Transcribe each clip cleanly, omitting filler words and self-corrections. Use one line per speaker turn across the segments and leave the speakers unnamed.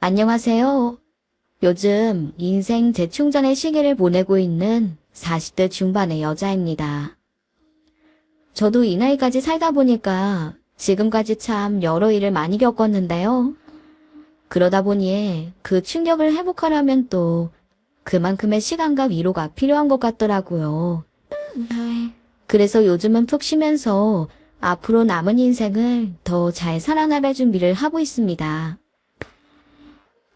안녕하세요. 요즘 인생 재충전의 시기를 보내고 있는 40대 중반의 여자입니다. 저도 이 나이까지 살다 보니까 지금까지 참 여러 일을 많이 겪었는데요. 그러다 보니 그 충격을 회복하려면 또 그만큼의 시간과 위로가 필요한 것 같더라고요. 그래서 요즘은 푹 쉬면서 앞으로 남은 인생을 더 잘 살아나갈 준비를 하고 있습니다.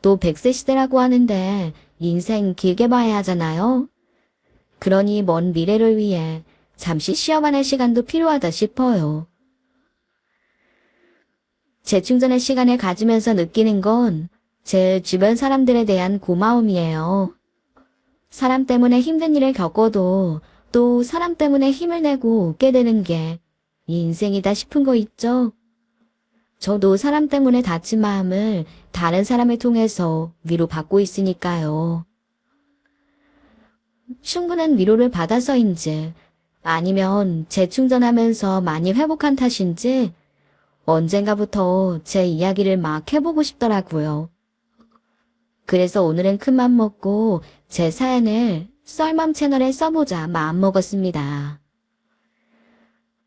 또 100세 시대라고 하는데 인생 길게 봐야 하잖아요. 그러니 먼 미래를 위해 잠시 쉬어가는 시간도 필요하다 싶어요. 재충전의 시간을 가지면서 느끼는 건 제 주변 사람들에 대한 고마움이에요. 사람 때문에 힘든 일을 겪어도 또 사람 때문에 힘을 내고 웃게 되는 게 인생이다 싶은 거 있죠? 저도 사람 때문에 다친 마음을 다른 사람을 통해서 위로받고 있으니까요. 충분한 위로를 받아서인지 아니면 재충전하면서 많이 회복한 탓인지 언젠가부터 제 이야기를 막 해보고 싶더라고요. 그래서 오늘은 큰맘 먹고 제 사연을 썰맘 채널에 써보자 마음먹었습니다.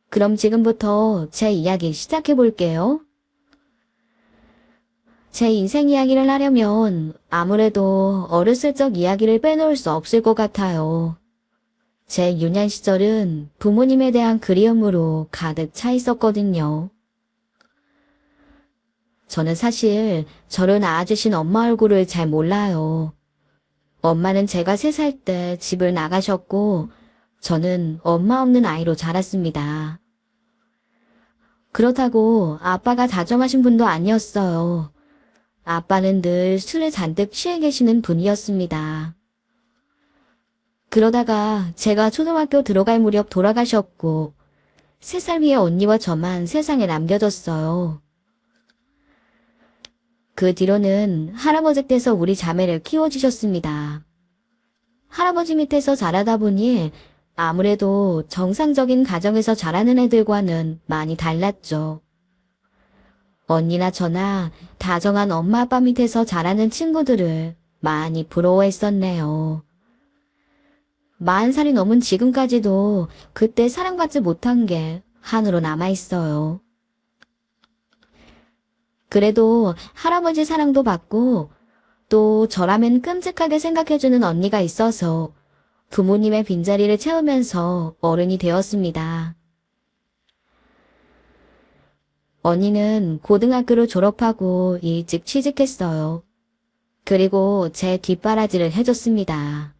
그럼 지금부터 제 이야기 시작해볼게요. 제 인생 이야기를 하려면 아무래도 어렸을 적 이야기를 빼놓을 수 없을 것 같아요. 제 유년 시절은 부모님에 대한 그리움으로 가득 차 있었거든요. 저는 사실 저를 낳아주신 엄마 얼굴을 잘 몰라요. 엄마는 제가 3살 때 집을 나가셨고 저는 엄마 없는 아이로 자랐습니다. 그렇다고 아빠가 다정하신 분도 아니었어요. 아빠는 늘 술에 잔뜩 취해 계시는 분이었습니다. 그러다가 제가 초등학교 들어갈 무렵 돌아가셨고 3살 위의 언니와 저만 세상에 남겨졌어요. 그 뒤로는 할아버지께서 우리 자매를 키워주셨습니다. 할아버지 밑에서 자라다 보니 아무래도 정상적인 가정에서 자라는 애들과는 많이 달랐죠. 언니나 저나 다정한 엄마 아빠 밑에서 자라는 친구들을 많이 부러워했었네요. 40살이 넘은 지금까지도 그때 사랑받지 못한 게 한으로 남아있어요. 그래도 할아버지 사랑도 받고 또 저라면 끔찍하게 생각해주는 언니가 있어서 부모님의 빈자리를 채우면서 어른이 되었습니다. 언니는 고등학교를 졸업하고 일찍 취직했어요. 그리고 제 뒷바라지를 해줬습니다.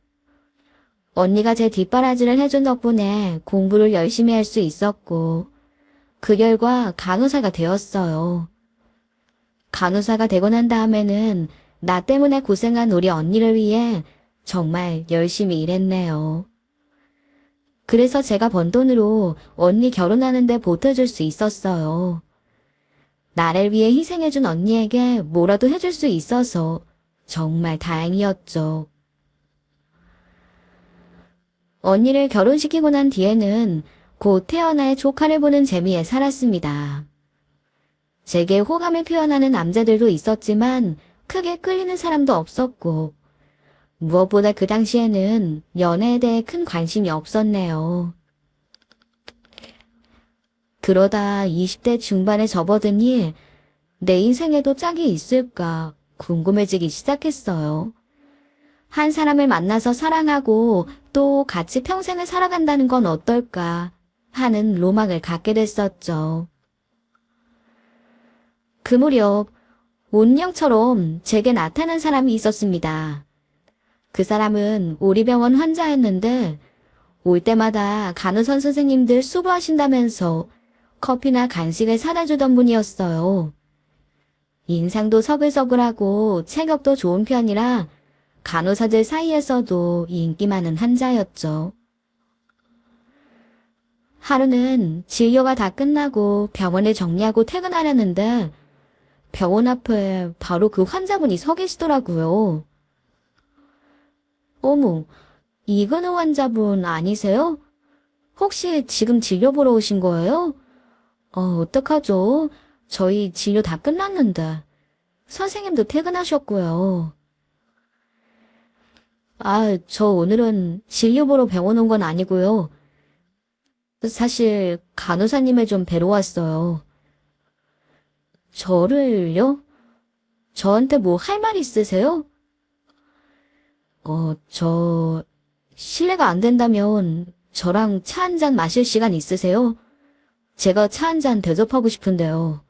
언니가 제 뒷바라지를 해준 덕분에 공부를 열심히 할 수 있었고 그 결과 간호사가 되었어요. 간호사가 되고 난 다음에는 나 때문에 고생한 우리 언니를 위해 정말 열심히 일했네요. 그래서 제가 번 돈으로 언니 결혼하는데 보태줄 수 있었어요. 나를 위해 희생해준 언니에게 뭐라도 해줄 수 있어서 정말 다행이었죠. 언니를 결혼시키고 난 뒤에는 곧 태어날 조카를 보는 재미에 살았습니다. 제게 호감을 표현하는 남자들도 있었지만 크게 끌리는 사람도 없었고 무엇보다 그 당시에는 연애에 대해 큰 관심이 없었네요. 그러다 20대 중반에 접어드니 내 인생에도 짝이 있을까 궁금해지기 시작했어요. 한 사람을 만나서 사랑하고 또 같이 평생을 살아간다는 건 어떨까 하는 로망을 갖게 됐었죠. 그 무렵 운명처럼 제게 나타난 사람이 있었습니다. 그 사람은 우리 병원 환자였는데 올 때마다 간호사 선생님들 수고하신다면서 커피나 간식을 사다 주던 분이었어요. 인상도 서글서글하고 체격도 좋은 편이라 간호사들 사이에서도 인기 많은 환자였죠. 하루는 진료가 다 끝나고 병원을 정리하고 퇴근하려는데 병원 앞에 바로 그 환자분이 서 계시더라고요. 어머, 이근호 환자분 아니세요? 혹시 지금 진료 보러 오신 거예요? 어떡하죠? 저희 진료 다 끝났는데. 선생님도 퇴근하셨고요. 저 오늘은 진료 보러 병원 온 건 아니고요. 사실 간호사님을 좀 뵈러 왔어요. 저를요? 저한테 뭐 할 말 있으세요? 실례가 안 된다면 저랑 차 한 잔 마실 시간 있으세요? 제가 차 한 잔 대접하고 싶은데요.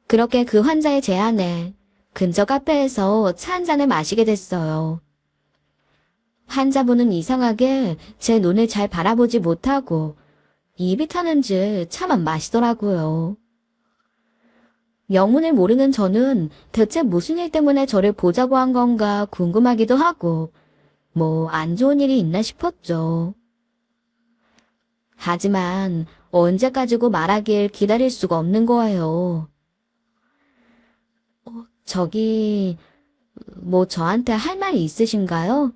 그렇게 그 환자의 제안에 근처 카페에서 차 한 잔을 마시게 됐어요. 환자분은 이상하게 제 눈을 잘 바라보지 못하고 입이 타는지 차만 마시더라고요. 영문을 모르는 저는 대체 무슨 일 때문에 저를 보자고 한 건가 궁금하기도 하고 뭐 안 좋은 일이 있나 싶었죠. 하지만 언제까지고 말하길 기다릴 수가 없는 거예요. 저기 뭐 저한테 할 말이 있으신가요?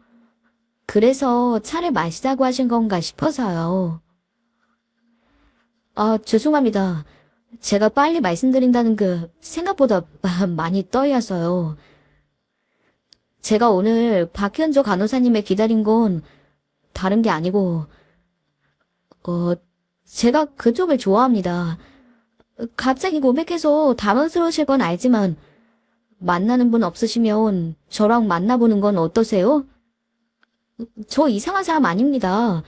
그래서 차를 마시자고 하신 건가 싶어서요. 죄송합니다. 제가 빨리 말씀드린다는 그 생각보다 많이 떨려서요. 제가 오늘 박현조 간호사님을 기다린 건 다른 게 아니고, 제가 그쪽을 좋아합니다. 갑자기 고백해서 당황스러우실 건 알지만, 만나는 분 없으시면 저랑 만나보는 건 어떠세요? 저 이상한 사람 아닙니다.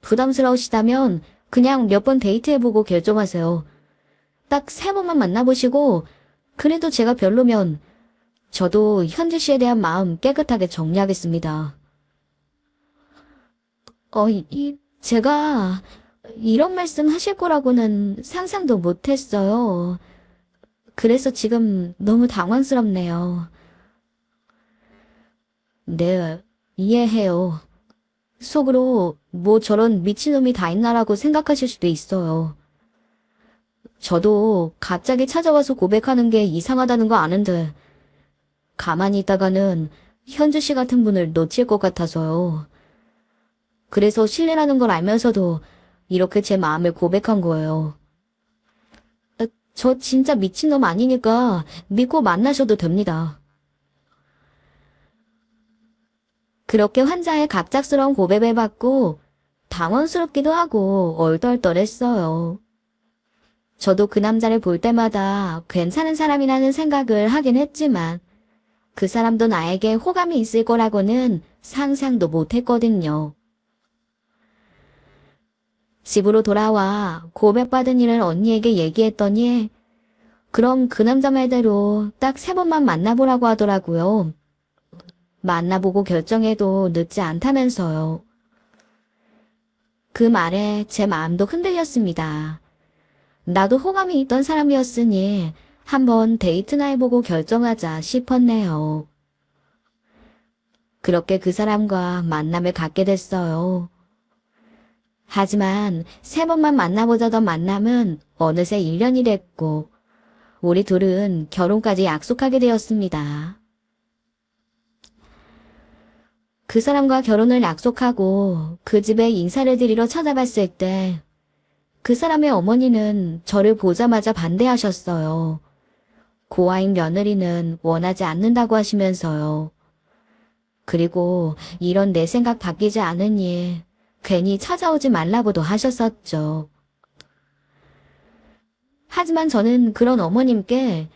부담스러우시다면 그냥 몇 번 데이트해보고 결정하세요. 딱 3번만 만나보시고 그래도 제가 별로면 저도 현주 씨에 대한 마음 깨끗하게 정리하겠습니다. 제가 이런 말씀 하실 거라고는 상상도 못했어요. 그래서 지금 너무 당황스럽네요. 네, 이해해요. 속으로 뭐 저런 미친놈이 다 있나라고 생각하실 수도 있어요. 저도 갑자기 찾아와서 고백하는 게 이상하다는 거 아는데 가만히 있다가는 현주 씨 같은 분을 놓칠 것 같아서요. 그래서 실례라는 걸 알면서도 이렇게 제 마음을 고백한 거예요. 저 진짜 미친놈 아니니까 믿고 만나셔도 됩니다. 그렇게 환자의 갑작스러운 고백을 받고 당황스럽기도 하고 얼떨떨했어요. 저도 그 남자를 볼 때마다 괜찮은 사람이라는 생각을 하긴 했지만 그 사람도 나에게 호감이 있을 거라고는 상상도 못했거든요. 집으로 돌아와 고백받은 일을 언니에게 얘기했더니 그럼 그 남자 말대로 딱 3번만 만나보라고 하더라고요. 만나보고 결정해도 늦지 않다면서요. 그 말에 제 마음도 흔들렸습니다. 나도 호감이 있던 사람이었으니 한번 데이트나 해보고 결정하자 싶었네요. 그렇게 그 사람과 만남을 갖게 됐어요. 하지만 3번만 만나보자던 만남은 어느새 1년이 됐고 우리 둘은 결혼까지 약속하게 되었습니다. 그 사람과 결혼을 약속하고 그 집에 인사를 드리러 찾아갔을 때 그 사람의 어머니는 저를 보자마자 반대하셨어요. 고아인 며느리는 원하지 않는다고 하시면서요. 그리고 이런 내 생각 바뀌지 않으니 괜히 찾아오지 말라고도 하셨었죠. 하지만 저는 그런 어머님께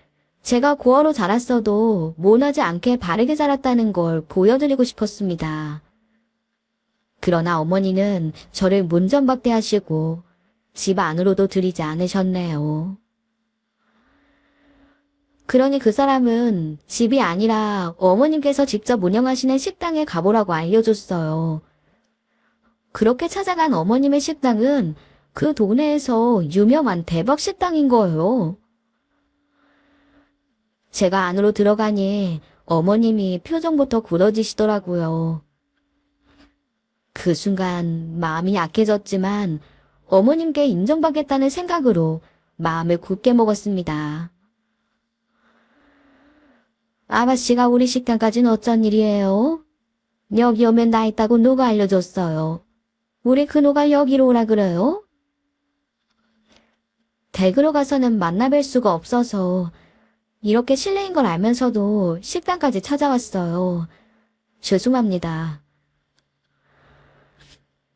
제가 고아로 자랐어도 모나지 않게 바르게 자랐다는 걸 보여드리고 싶었습니다. 그러나 어머니는 저를 문전박대하시고 집 안으로도 들이지 않으셨네요. 그러니 그 사람은 집이 아니라 어머님께서 직접 운영하시는 식당에 가보라고 알려줬어요. 그렇게 찾아간 어머님의 식당은 그 동네에서 유명한 대박 식당인 거예요. 제가 안으로 들어가니 어머님이 표정부터 굳어지시더라고요. 그 순간 마음이 약해졌지만 어머님께 인정받겠다는 생각으로 마음을 굳게 먹었습니다. 아가씨가 우리 식당까지는 어쩐 일이에요? 여기 오면 나 있다고 누가 알려줬어요? 우리 근호가 여기로 오라 그래요? 댁으로 가서는 만나뵐 수가 없어서 이렇게 실례인 걸 알면서도 식당까지 찾아왔어요. 죄송합니다.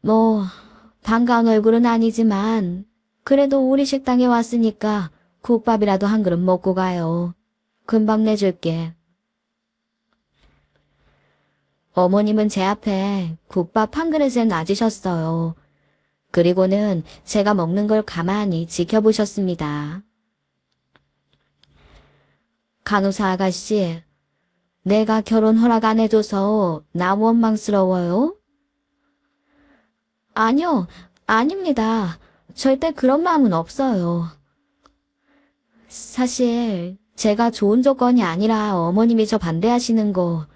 뭐, 반가운 얼굴은 아니지만 그래도 우리 식당에 왔으니까 국밥이라도 한 그릇 먹고 가요. 금방 내줄게. 어머님은 제 앞에 국밥 한 그릇을 놔주셨어요. 그리고는 제가 먹는 걸 가만히 지켜보셨습니다. 간호사 아가씨, 내가 결혼 허락 안 해줘서 나 원망스러워요? 아니요, 아닙니다. 절대 그런 마음은 없어요. 사실 제가 좋은 조건이 아니라 어머님이 저 반대하시는 거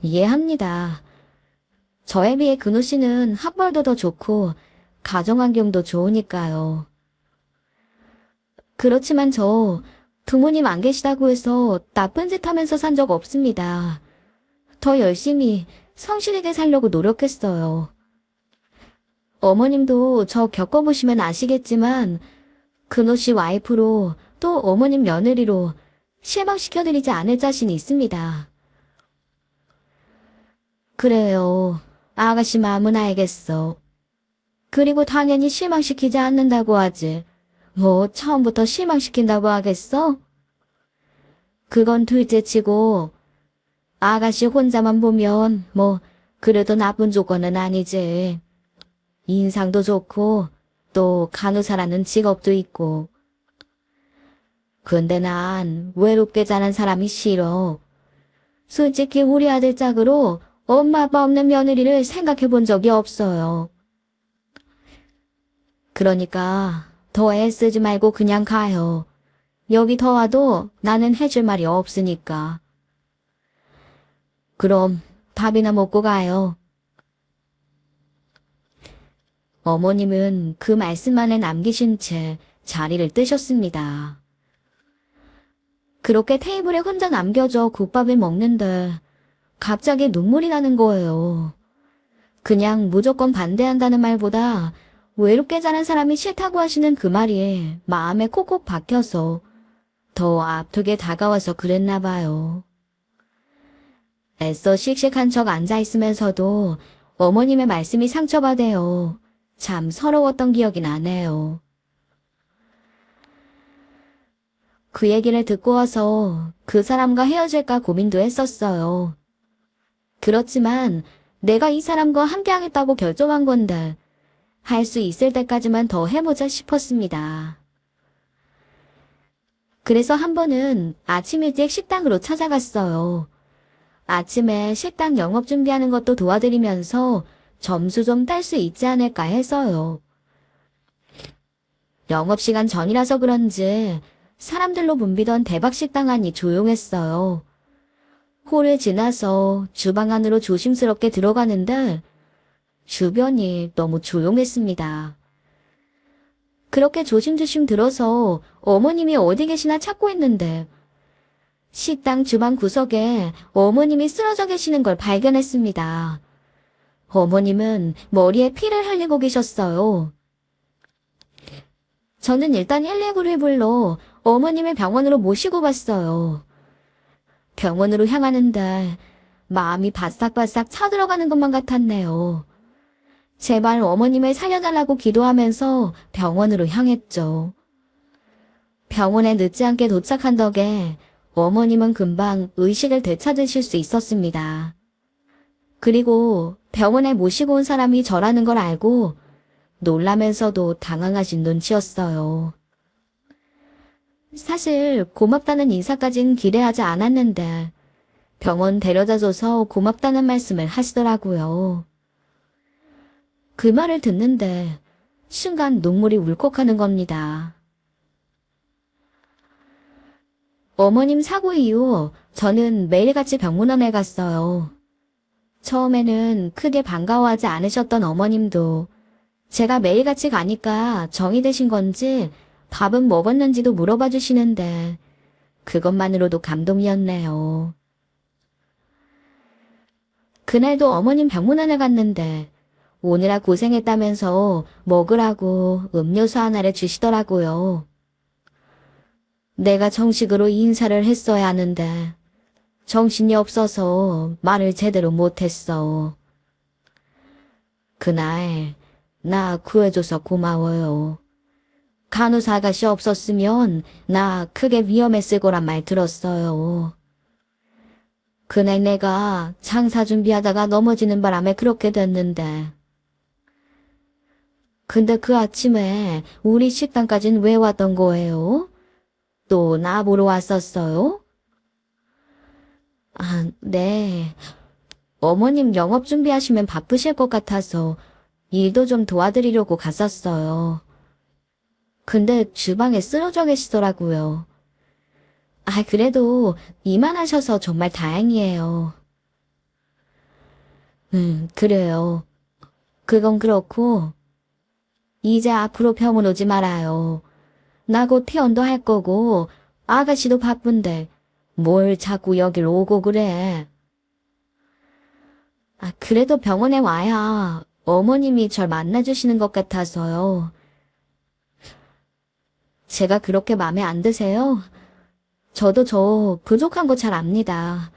이해합니다. 저에 비해 근우 씨는 학벌도 더 좋고 가정환경도 좋으니까요. 그렇지만 저 부모님 안 계시다고 해서 나쁜 짓 하면서 산 적 없습니다. 더 열심히 성실하게 살려고 노력했어요. 어머님도 저 겪어보시면 아시겠지만 근호 씨 와이프로 또 어머님 며느리로 실망시켜드리지 않을 자신이 있습니다. 그래요. 아가씨 마음은 알겠어. 그리고 당연히 실망시키지 않는다고 하지. 뭐 처음부터 실망시킨다고 하겠어? 그건 둘째치고 아가씨 혼자만 보면 뭐 그래도 나쁜 조건은 아니지. 인상도 좋고 또 간호사라는 직업도 있고. 근데 난 외롭게 자란 사람이 싫어. 솔직히 우리 아들 짝으로 엄마 아빠 없는 며느리를 생각해 본 적이 없어요. 그러니까 더 애쓰지 말고 그냥 가요. 여기 더 와도 나는 해줄 말이 없으니까. 그럼 밥이나 먹고 가요. 어머님은 그 말씀만을 남기신 채 자리를 뜨셨습니다. 그렇게 테이블에 혼자 남겨져 국밥을 먹는데 갑자기 눈물이 나는 거예요. 그냥 무조건 반대한다는 말보다 외롭게 자란 사람이 싫다고 하시는 그 말이 마음에 콕콕 박혀서 더 아프게 다가와서 그랬나 봐요. 애써 씩씩한 척 앉아있으면서도 어머님의 말씀이 상처받아요. 참 서러웠던 기억이 나네요. 그 얘기를 듣고 와서 그 사람과 헤어질까 고민도 했었어요. 그렇지만 내가 이 사람과 함께 하겠다고 결정한 건데 할 수 있을 때까지만 더 해보자 싶었습니다. 그래서 한 번은 아침 일찍 식당으로 찾아갔어요. 아침에 식당 영업 준비하는 것도 도와드리면서 점수 좀 딸 수 있지 않을까 해서요. 영업시간 전이라서 그런지 사람들로 붐비던 대박식당 안이 조용했어요. 홀을 지나서 주방 안으로 조심스럽게 들어가는데 주변이 너무 조용했습니다. 그렇게 조심조심 들어서 어머님이 어디 계시나 찾고 있는데 식당 주방 구석에 어머님이 쓰러져 계시는 걸 발견했습니다. 어머님은 머리에 피를 흘리고 계셨어요. 저는 일단 119를 불러 어머님을 병원으로 모시고 갔어요. 병원으로 향하는데 마음이 바싹바싹 차들어가는 것만 같았네요. 제발 어머님을 살려달라고 기도하면서 병원으로 향했죠. 병원에 늦지 않게 도착한 덕에 어머님은 금방 의식을 되찾으실 수 있었습니다. 그리고 병원에 모시고 온 사람이 저라는 걸 알고 놀라면서도 당황하신 눈치였어요. 사실 고맙다는 인사까진 기대하지 않았는데 병원 데려다줘서 고맙다는 말씀을 하시더라고요. 그 말을 듣는데 순간 눈물이 울컥하는 겁니다. 어머님 사고 이후 저는 매일같이 병문안에 갔어요. 처음에는 크게 반가워하지 않으셨던 어머님도 제가 매일같이 가니까 정이 드신 건지 밥은 먹었는지도 물어봐 주시는데 그것만으로도 감동이었네요. 그날도 어머님 병문안에 갔는데 오느라 고생했다면서 먹으라고 음료수 하나를 주시더라고요. 내가 정식으로 인사를 했어야 하는데 정신이 없어서 말을 제대로 못했어. 그날 나 구해줘서 고마워요. 간호사 아가씨 없었으면 나 크게 위험했을 거란 말 들었어요. 그날 내가 장사 준비하다가 넘어지는 바람에 그렇게 됐는데. 근데 그 아침에 우리 식당까진 왜 왔던 거예요? 또 나 보러 왔었어요? 아, 네. 어머님 영업 준비하시면 바쁘실 것 같아서 일도 좀 도와드리려고 갔었어요. 근데 주방에 쓰러져 계시더라고요. 아, 그래도 이만하셔서 정말 다행이에요. 그래요. 그건 그렇고, 이제 앞으로 병원 오지 말아요. 나 곧 퇴원도 할 거고, 아가씨도 바쁜데, 뭘 자꾸 여길 오고 그래. 아, 그래도 병원에 와야 어머님이 절 만나주시는 것 같아서요. 제가 그렇게 마음에 안 드세요? 저도 저 부족한 거 잘 압니다.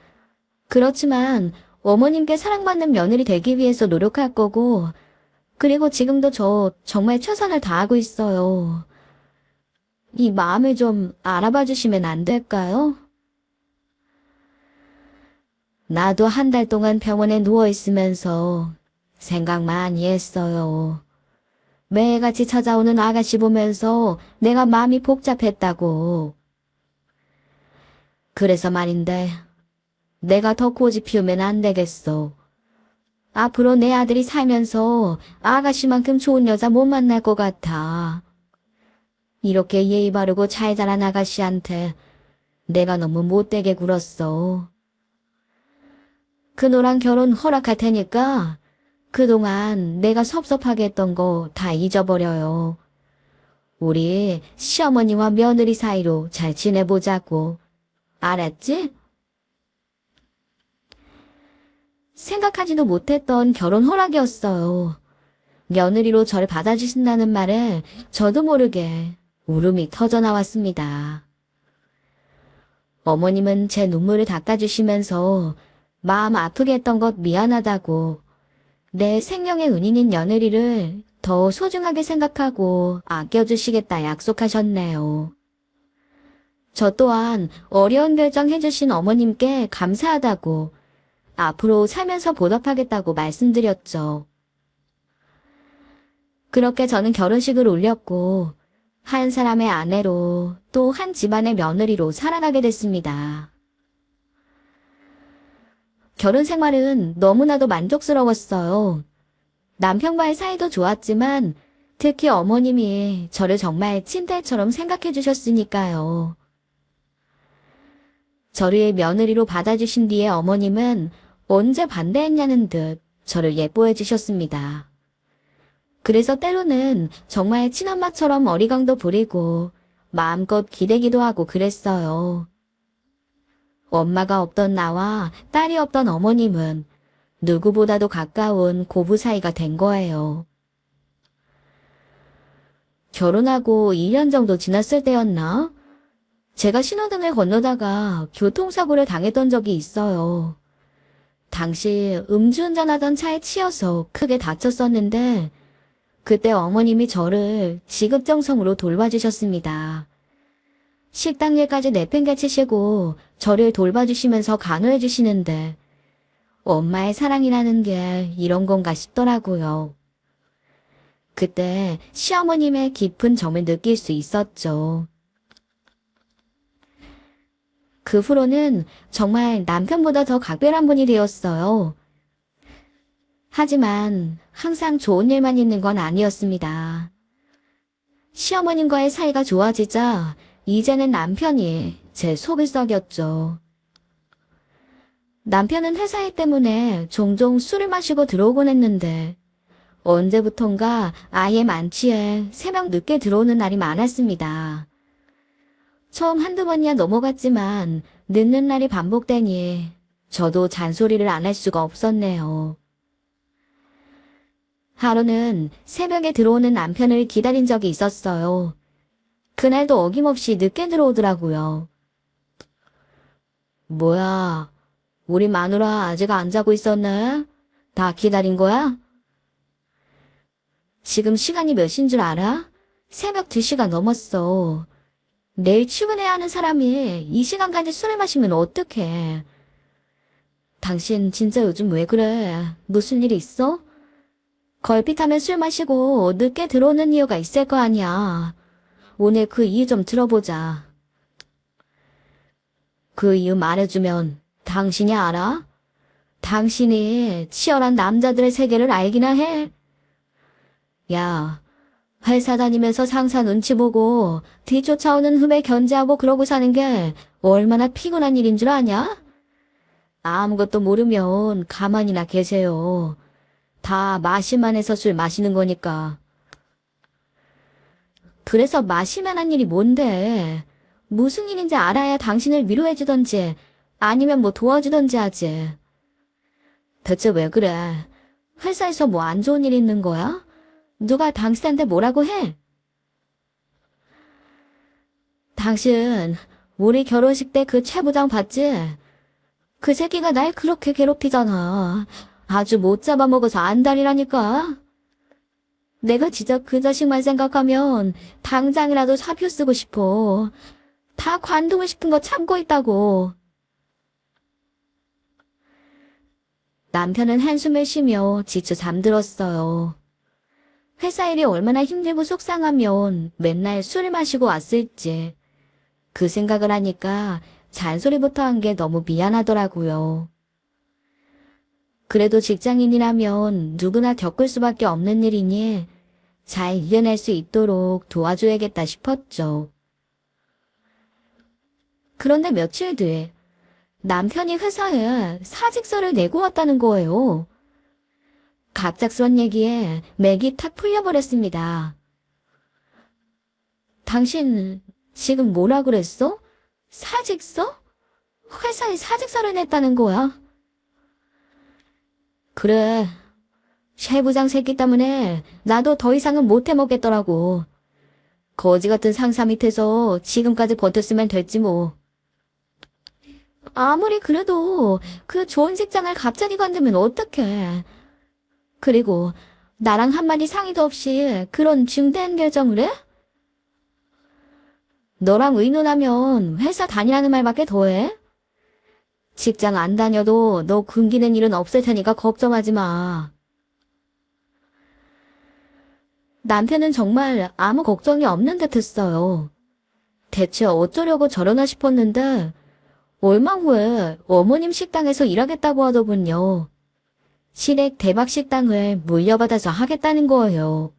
그렇지만 어머님께 사랑받는 며느리 되기 위해서 노력할 거고, 그리고 지금도 저 정말 최선을 다하고 있어요. 이 마음을 좀 알아봐 주시면 안 될까요? 나도 한 달 동안 병원에 누워 있으면서 생각 많이 했어요. 매일같이 찾아오는 아가씨 보면서 내가 마음이 복잡했다고. 그래서 말인데, 내가 더 고집 피우면 안 되겠어. 앞으로 내 아들이 살면서 아가씨만큼 좋은 여자 못 만날 것 같아. 이렇게 예의 바르고 잘 자란 아가씨한테 내가 너무 못되게 굴었어. 그노랑 결혼 허락할 테니까 그동안 내가 섭섭하게 했던 거 다 잊어버려요. 우리 시어머니와 며느리 사이로 잘 지내보자고. 알았지? 생각하지도 못했던 결혼 허락이었어요. 며느리로 저를 받아주신다는 말에 저도 모르게 울음이 터져 나왔습니다. 어머님은 제 눈물을 닦아주시면서 마음 아프게 했던 것 미안하다고, 내 생명의 은인인 며느리를 더 소중하게 생각하고 아껴주시겠다 약속하셨네요. 저 또한 어려운 결정 해주신 어머님께 감사하다고, 앞으로 살면서 보답하겠다고 말씀드렸죠. 그렇게 저는 결혼식을 올렸고, 한 사람의 아내로 또 한 집안의 며느리로 살아가게 됐습니다. 결혼 생활은 너무나도 만족스러웠어요. 남편과의 사이도 좋았지만 특히 어머님이 저를 정말 친딸처럼 생각해 주셨으니까요. 저를 며느리로 받아주신 뒤에 어머님은 언제 반대했냐는 듯 저를 예뻐해 주셨습니다. 그래서 때로는 정말 친엄마처럼 어리광도 부리고 마음껏 기대기도 하고 그랬어요. 엄마가 없던 나와 딸이 없던 어머님은 누구보다도 가까운 고부 사이가 된 거예요. 결혼하고 2년 정도 지났을 때였나? 제가 신호등을 건너다가 교통사고를 당했던 적이 있어요. 당시 음주운전하던 차에 치여서 크게 다쳤었는데 그때 어머님이 저를 지극정성으로 돌봐주셨습니다. 식당 일까지 내팽개치시고 저를 돌봐주시면서 간호해 주시는데 엄마의 사랑이라는 게 이런 건가 싶더라고요. 그때 시어머님의 깊은 정을 느낄 수 있었죠. 그 후로는 정말 남편보다 더 각별한 분이 되었어요. 하지만 항상 좋은 일만 있는 건 아니었습니다. 시어머님과의 사이가 좋아지자 이제는 남편이 제 속을 썩였죠. 남편은 회사 일 때문에 종종 술을 마시고 들어오곤 했는데 언제부턴가 아예 만취해 새벽 늦게 들어오는 날이 많았습니다. 처음 한두 번이야 넘어갔지만 늦는 날이 반복되니 저도 잔소리를 안 할 수가 없었네요. 하루는 새벽에 들어오는 남편을 기다린 적이 있었어요. 그날도 어김없이 늦게 들어오더라고요. 뭐야, 우리 마누라 아직 안 자고 있었네? 다 기다린 거야? 지금 시간이 몇인 줄 알아? 새벽 2시가 넘었어. 내일 출근해야 하는 사람이 이 시간까지 술을 마시면 어떡해. 당신 진짜 요즘 왜 그래? 무슨 일 있어? 걸핏하면 술 마시고 늦게 들어오는 이유가 있을 거 아니야. 오늘 그 이유 좀 들어보자. 그 이유 말해주면 당신이 알아? 당신이 치열한 남자들의 세계를 알기나 해. 야, 회사 다니면서 상사 눈치 보고 뒤쫓아오는 후배 견제하고 그러고 사는 게 얼마나 피곤한 일인 줄 아냐? 아무것도 모르면 가만히나 계세요. 다 마실만 해서 술 마시는 거니까. 그래서 마실만한 일이 뭔데? 무슨 일인지 알아야 당신을 위로해주던지 아니면 뭐 도와주던지 하지. 대체 왜 그래? 회사에서 뭐 안 좋은 일 있는 거야? 누가 당신한테 뭐라고 해? 당신 우리 결혼식 때 그 최 부장 봤지? 그 새끼가 날 그렇게 괴롭히잖아. 아주 못 잡아먹어서 안달이라니까. 내가 진짜 그 자식만 생각하면 당장이라도 사표 쓰고 싶어. 다 관두고 싶은 거 참고 있다고. 남편은 한숨을 쉬며 지쳐 잠들었어요. 회사 일이 얼마나 힘들고 속상하면 맨날 술을 마시고 왔을지. 그 생각을 하니까 잔소리부터 한 게 너무 미안하더라고요. 그래도 직장인이라면 누구나 겪을 수밖에 없는 일이니 잘 이겨낼 수 있도록 도와줘야겠다 싶었죠. 그런데 며칠 뒤 남편이 회사에 사직서를 내고 왔다는 거예요. 갑작스런 얘기에 맥이 탁 풀려버렸습니다. 당신 지금 뭐라 그랬어? 사직서? 회사에 사직서를 냈다는 거야. 그래. 최 부장 새끼 때문에 나도 더 이상은 못 해먹겠더라고. 거지 같은 상사 밑에서 지금까지 버텼으면 됐지 뭐. 아무리 그래도 그 좋은 직장을 갑자기 관두면 어떡해. 그리고 나랑 한마디 상의도 없이 그런 중대한 결정을 해? 너랑 의논하면 회사 다니라는 말밖에 더해? 직장 안 다녀도 너 굶기는 일은 없을 테니까 걱정하지 마. 남편은 정말 아무 걱정이 없는 듯 했어요. 대체 어쩌려고 저러나 싶었는데 얼마 후에 어머님 식당에서 일하겠다고 하더군요. 시댁 대박 식당을 물려받아서 하겠다는 거예요.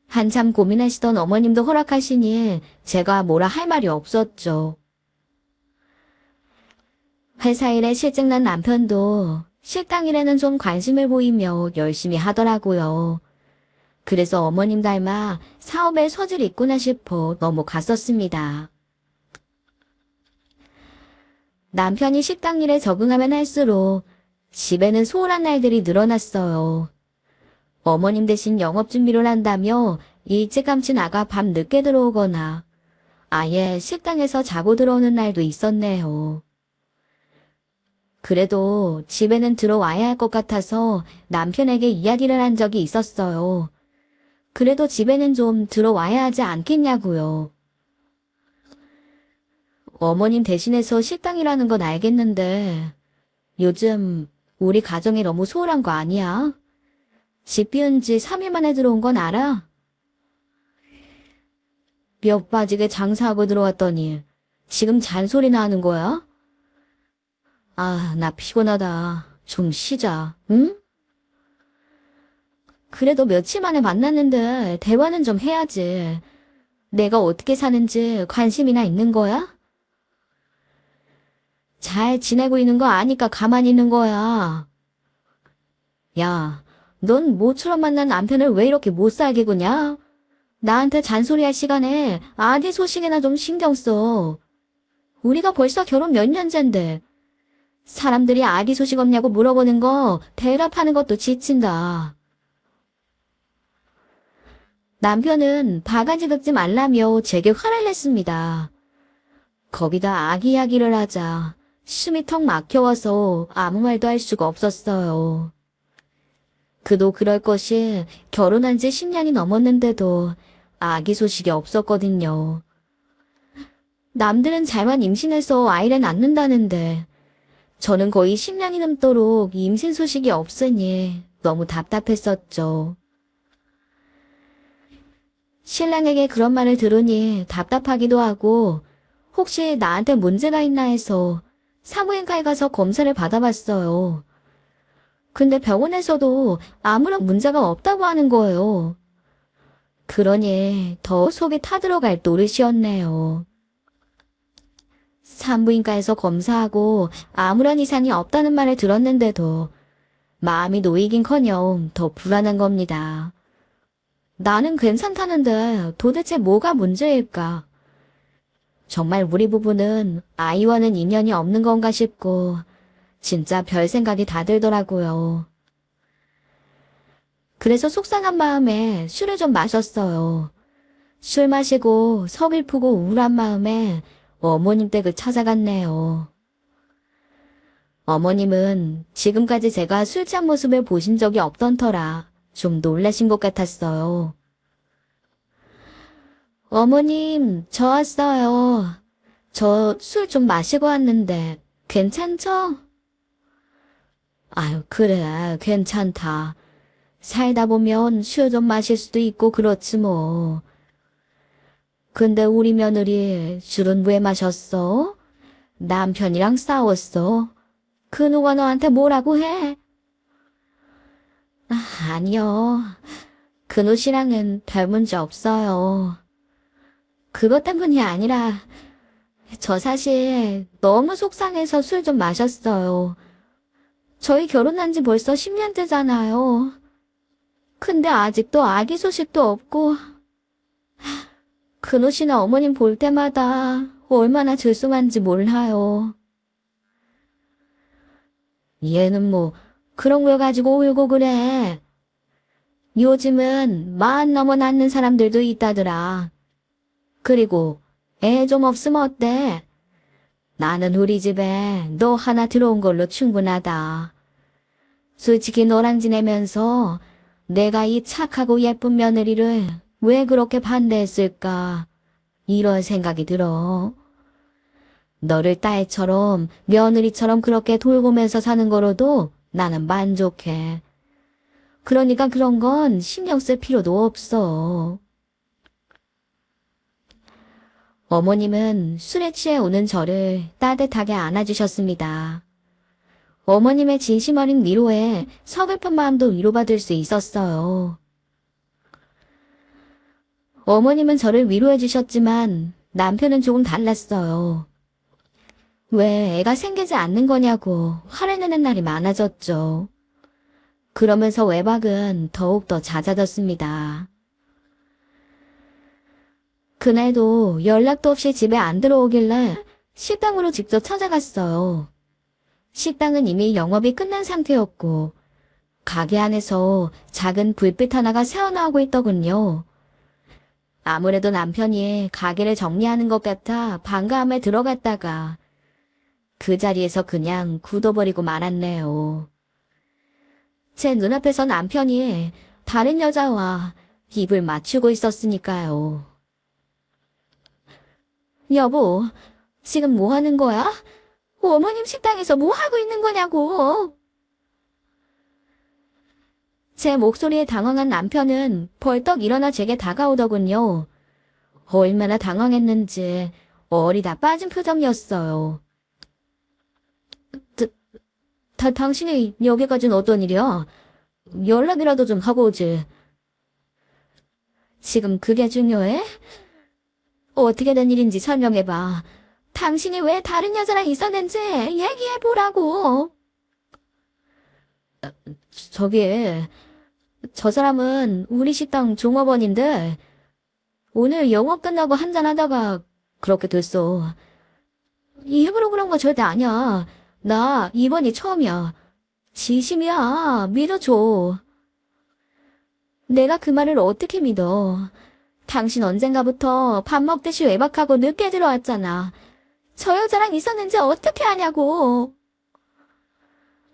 한참 고민하시던 어머님도 허락하시니 제가 뭐라 할 말이 없었죠. 회사 일에 실증난 남편도 식당 일에는 좀 관심을 보이며 열심히 하더라고요. 그래서 어머님 닮아 사업에 소질이 있구나 싶어 넘어갔었습니다. 남편이 식당 일에 적응하면 할수록 집에는 소홀한 날들이 늘어났어요. 어머님 대신 영업 준비를 한다며 일찌감치 나가 밤 늦게 들어오거나 아예 식당에서 자고 들어오는 날도 있었네요. 그래도 집에는 들어와야 할 것 같아서 남편에게 이야기를 한 적이 있었어요. 그래도 집에는 좀 들어와야 하지 않겠냐고요. 어머님 대신해서 식당이라는 건 알겠는데 요즘 우리 가정이 너무 소홀한 거 아니야? 집 비운 지 3일 만에 들어온 건 알아? 몇 빠지게 장사하고 들어왔더니 지금 잔소리나 하는 거야? 아, 나 피곤하다. 좀 쉬자, 응? 그래도 며칠 만에 만났는데 대화는 좀 해야지. 내가 어떻게 사는지 관심이나 있는 거야? 잘 지내고 있는 거 아니까 가만히 있는 거야. 야, 넌 모처럼 만난 남편을 왜 이렇게 못 살게 구냐? 나한테 잔소리할 시간에 아기 소식이나 좀 신경 써. 우리가 벌써 결혼 몇 년째인데 사람들이 아기 소식 없냐고 물어보는 거 대답하는 것도 지친다. 남편은 바가지 긁지 말라며 제게 화를 냈습니다. 거기다 아기 이야기를 하자 숨이 턱 막혀와서 아무 말도 할 수가 없었어요. 그도 그럴 것이 결혼한 지 10년이 넘었는데도 아기 소식이 없었거든요. 남들은 잘만 임신해서 아이를 낳는다는데 저는 거의 10년이 넘도록 임신 소식이 없으니 너무 답답했었죠. 신랑에게 그런 말을 들으니 답답하기도 하고 혹시 나한테 문제가 있나 해서 산부인과에 가서 검사를 받아봤어요. 근데 병원에서도 아무런 문제가 없다고 하는 거예요. 그러니 더 속이 타들어갈 노릇이었네요. 산부인과에서 검사하고 아무런 이상이 없다는 말을 들었는데도 마음이 놓이긴커녕 더 불안한 겁니다. 나는 괜찮다는데 도대체 뭐가 문제일까? 정말 우리 부부는 아이와는 인연이 없는 건가 싶고 진짜 별 생각이 다 들더라고요. 그래서 속상한 마음에 술을 좀 마셨어요. 술 마시고 서글프고 우울한 마음에 어머님 댁을 찾아갔네요. 어머님은 지금까지 제가 술 취한 모습을 보신 적이 없던 터라 좀 놀라신 것 같았어요. 어머님, 저 왔어요. 저 술 좀 마시고 왔는데 괜찮죠? 아유, 그래, 괜찮다. 살다 보면 술 좀 마실 수도 있고 그렇지 뭐. 근데 우리 며느리 술은 왜 마셨어? 남편이랑 싸웠어? 그 누가 너한테 뭐라고 해? 아니요. 근우 씨랑은 별 문제 없어요. 그것 때문이 아니라 저 사실 너무 속상해서 술 좀 마셨어요. 저희 결혼한 지 벌써 10년 되잖아요. 근데 아직도 아기 소식도 없고 근우 씨나 어머님 볼 때마다 얼마나 죄송한지 몰라요. 얘는 뭐 그런 걸 가지고 울고 그래. 요즘은 40 넘어 낳는 사람들도 있다더라. 그리고 애 좀 없으면 어때? 나는 우리 집에 너 하나 들어온 걸로 충분하다. 솔직히 너랑 지내면서 내가 이 착하고 예쁜 며느리를 왜 그렇게 반대했을까? 이런 생각이 들어. 너를 딸처럼 며느리처럼 그렇게 돌보면서 사는 거로도 나는 만족해. 그러니까 그런 건 신경 쓸 필요도 없어. 어머님은 술에 취해 오는 저를 따뜻하게 안아주셨습니다. 어머님의 진심 어린 위로에 서글픈 마음도 위로받을 수 있었어요. 어머님은 저를 위로해 주셨지만 남편은 조금 달랐어요. 왜 애가 생기지 않는 거냐고 화를 내는 날이 많아졌죠. 그러면서 외박은 더욱더 잦아졌습니다. 그날도 연락도 없이 집에 안 들어오길래 식당으로 직접 찾아갔어요. 식당은 이미 영업이 끝난 상태였고 가게 안에서 작은 불빛 하나가 새어나오고 있더군요. 아무래도 남편이 가게를 정리하는 것 같아 반가움에 들어갔다가 그 자리에서 그냥 굳어버리고 말았네요. 제 눈앞에서 남편이 다른 여자와 입을 맞추고 있었으니까요. 여보, 지금 뭐 하는 거야? 어머님 식당에서 뭐 하고 있는 거냐고. 제 목소리에 당황한 남편은 벌떡 일어나 제게 다가오더군요. 얼마나 당황했는지 어리다 빠진 표정이었어요. 당신이 여기까지는 어떤 일이야? 연락이라도 좀 하고 오지. 지금 그게 중요해? 어떻게 된 일인지 설명해봐. 당신이 왜 다른 여자랑 있었는지 얘기해보라고. 저기, 저 사람은 우리 식당 종업원인데 오늘 영업 끝나고 한잔하다가 그렇게 됐어. 일부러 그런 거 절대 아니야. 나 이번이 처음이야. 진심이야. 믿어줘. 내가 그 말을 어떻게 믿어? 당신 언젠가부터 밥 먹듯이 외박하고 늦게 들어왔잖아. 저 여자랑 있었는지 어떻게 아냐고.